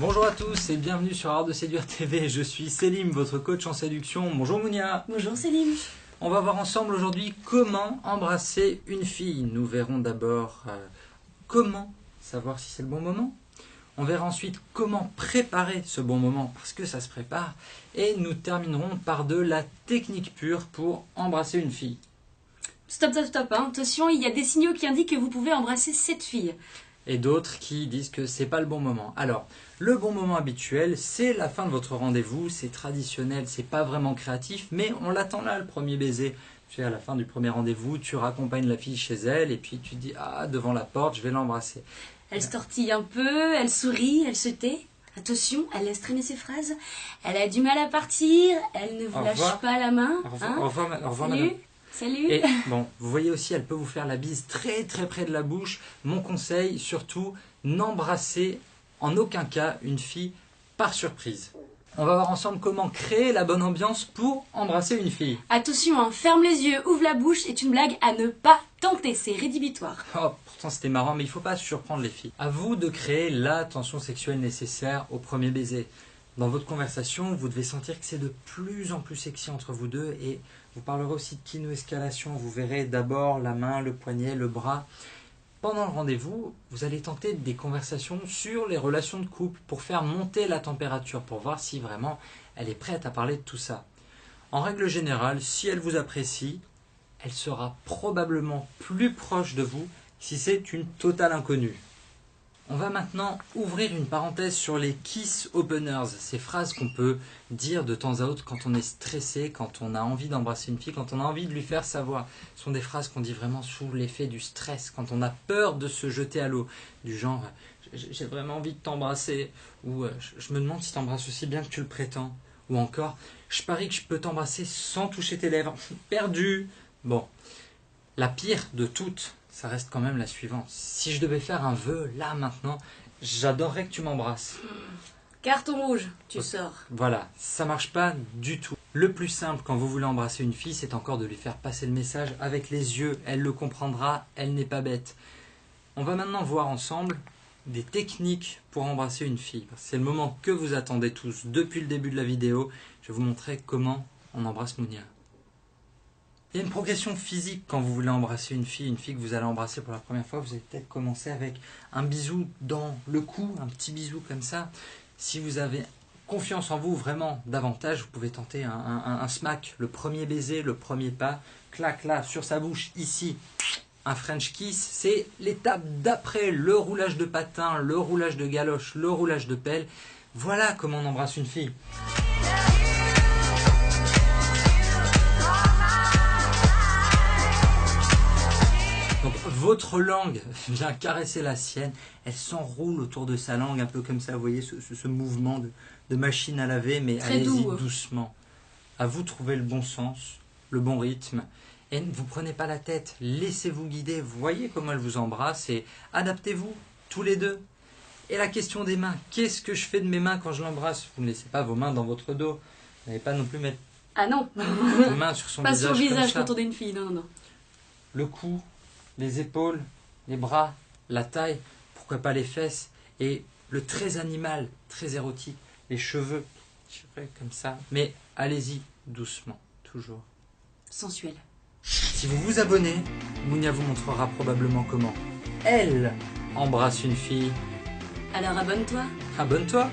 Bonjour à tous et bienvenue sur Art de Séduire TV. Je suis Selim, votre coach en séduction. Bonjour Mounia. Bonjour Selim. On va voir ensemble aujourd'hui comment embrasser une fille. Nous verrons d'abord comment savoir si c'est le bon moment. On verra ensuite comment préparer ce bon moment parce que ça se prépare. Et nous terminerons par de la technique pure pour embrasser une fille. Stop, hein. Attention, il y a des signaux qui indiquent que vous pouvez embrasser cette fille. Et d'autres qui disent que c'est pas le bon moment. Alors, le bon moment habituel, c'est la fin de votre rendez-vous, c'est traditionnel, c'est pas vraiment créatif, mais on l'attend là, le premier baiser. Tu sais, à la fin du premier rendez-vous, tu raccompagnes la fille chez elle et puis tu dis « Ah, devant la porte, je vais l'embrasser ». Elle se tortille un peu, elle sourit, elle se tait. Attention, elle laisse traîner ses phrases. Elle a du mal à partir, elle ne vous lâche pas la main. Au revoir, Salut. madame. Salut. Et bon, vous voyez aussi, elle peut vous faire la bise très très près de la bouche. Mon conseil, surtout, n'embrassez en aucun cas une fille par surprise. On va voir ensemble comment créer la bonne ambiance pour embrasser une fille. Attention, hein, ferme les yeux, ouvre la bouche, c'est une blague à ne pas tenter, c'est rédhibitoire. Oh, pourtant c'était marrant, mais il ne faut pas surprendre les filles. À vous de créer la tension sexuelle nécessaire au premier baiser. Dans votre conversation, vous devez sentir que c'est de plus en plus sexy entre vous deux et vous parlerez aussi de kino-escalation. Vous verrez d'abord la main, le poignet, le bras. Pendant le rendez-vous, vous allez tenter des conversations sur les relations de couple pour faire monter la température, pour voir si vraiment elle est prête à parler de tout ça. En règle générale, si elle vous apprécie, elle sera probablement plus proche de vous si c'est une totale inconnue. On va maintenant ouvrir une parenthèse sur les kiss openers, ces phrases qu'on peut dire de temps à autre quand on est stressé, quand on a envie d'embrasser une fille, quand on a envie de lui faire savoir. Ce sont des phrases qu'on dit vraiment sous l'effet du stress, quand on a peur de se jeter à l'eau, du genre « j'ai vraiment envie de t'embrasser » ou « je me demande si t'embrasses aussi bien que tu le prétends » ou encore « je parie que je peux t'embrasser sans toucher tes lèvres, perdu ». Bon, la pire de toutes, ça reste quand même la suivante. Si je devais faire un vœu, là, maintenant, j'adorerais que tu m'embrasses. Carton rouge, tu sors. Voilà, ça marche pas du tout. Le plus simple quand vous voulez embrasser une fille, c'est encore de lui faire passer le message avec les yeux. Elle le comprendra, elle n'est pas bête. On va maintenant voir ensemble des techniques pour embrasser une fille. C'est le moment que vous attendez tous depuis le début de la vidéo. Je vais vous montrer comment on embrasse Mounia. Il y a une progression physique quand vous voulez embrasser une fille que vous allez embrasser pour la première fois. Vous allez peut-être commencer avec un bisou dans le cou, un petit bisou comme ça. Si vous avez confiance en vous vraiment davantage, vous pouvez tenter un smack, le premier baiser, le premier pas. Clac là, sur sa bouche, ici, un French kiss. C'est l'étape d'après, le roulage de patin, le roulage de galoche, le roulage de pelle. Voilà comment on embrasse une fille. Donc votre langue vient caresser la sienne, elle s'enroule autour de sa langue, un peu comme ça, vous voyez ce mouvement de machine à laver, mais allez-y doucement. À vous de trouver le bon sens, le bon rythme, et ne vous prenez pas la tête, laissez-vous guider, voyez comment elle vous embrasse et adaptez-vous tous les deux. Et la question des mains, qu'est-ce que je fais de mes mains quand je l'embrasse? Vous ne laissez pas vos mains dans votre dos, vous n'allez pas non plus mettre vos mains sur son visage. Pas sur le visage quand on est une fille, non. Le cou, les épaules, les bras, la taille, pourquoi pas les fesses, et le très animal, très érotique, les cheveux, comme ça. Mais allez-y, doucement, toujours. Sensuel. Si vous vous abonnez, Mounia vous montrera probablement comment elle embrasse une fille. Alors abonne-toi. Abonne-toi!